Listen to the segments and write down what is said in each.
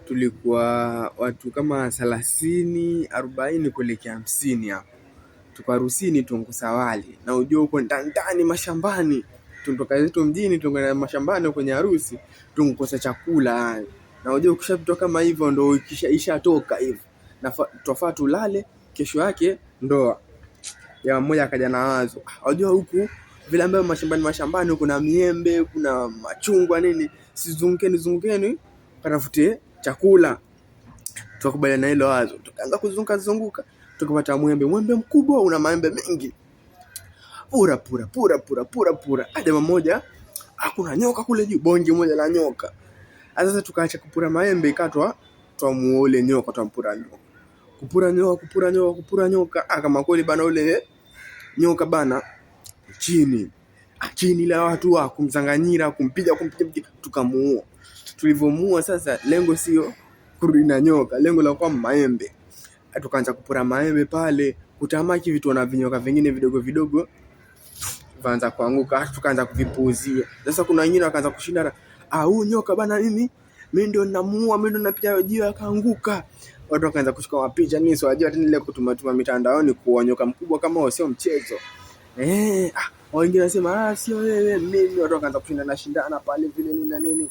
tulikuwa watu kama 30, 40 kuelekea 50 hapo. Tuko harusini tungusa wali. Na ujue huko ndani mashambani. Tunatoka zetu mjini tunakwenda mashambani kwenye harusi, tungukosa chakula. Na ujue ukishapita kama hivyo ndo ishatoka hivyo. Na twafaa tulale, kesho yake ndoa. Ya mmoja akaja na wazo. Unajua huku vile ambavyo mashambani kuna miembe, kuna machungwa nini, zungukeni katafute chakula. Tukakubaliana na hilo wazo. Tukaanza kuzunguka, tukapata mwembe mkubwa una maembe mengi. Pura. Jamaa mmoja hakuna nyoka kule juu, bonge moja la nyoka. Sasa tukaacha kupura maembe, ikatwa twamuole nyoka, twampura nyoka. Kupura nyoka. Kama kweli bana ule nyoka bana chini la watu wa kumzanganyira, kumpiga tukamuua. Tulivomuua sasa, lengo sio kurudi na nyoka, lengo la kwa maembe. Tukaanza kupura maembe pale, kutamaki vitu na vinyoka vingine vidogo vaanza kuanguka, tukaanza kuvipuuzia. Sasa kuna wengine wakaanza kushindana, huyu nyoka bana mimi ndio ninamuua, mimi ndio napiga jiwe akaanguka. Watu wakaanza kuchukua mapicha, nini sio ajua tena ile kutuma mitandaoni kuwa nyoka mkubwa kama huo sio mchezo. Wengine wanasema sio wewe mimi. Watu wakaanza kushindana pale vile nini na nini.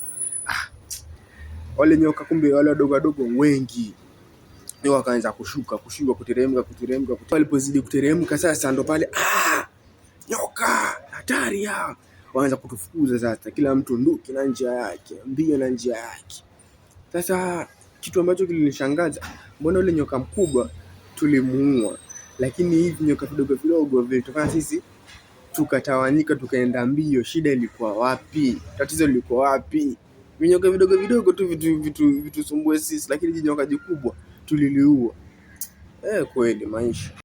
Wale nyoka kumbe wale wadogo wengi ndio wakaanza kushuka kuteremka. Walipozidi kuteremka sasa ndo pale nyoka hatari ya waanza kutufukuza sasa, kila mtu nduki na njia yake, mbio na njia yake. Sasa kitu ambacho kilinishangaza, mbona ule nyoka mkubwa tulimuua, lakini hivi nyoka vidogo vilitokana sisi tukatawanyika tukaenda mbio. Shida ilikuwa wapi? Tatizo lilikuwa wapi? Vinyoka vidogo tu vitu sumbue sisi, lakini nyoka jikubwa tuliliua. Kweli maisha.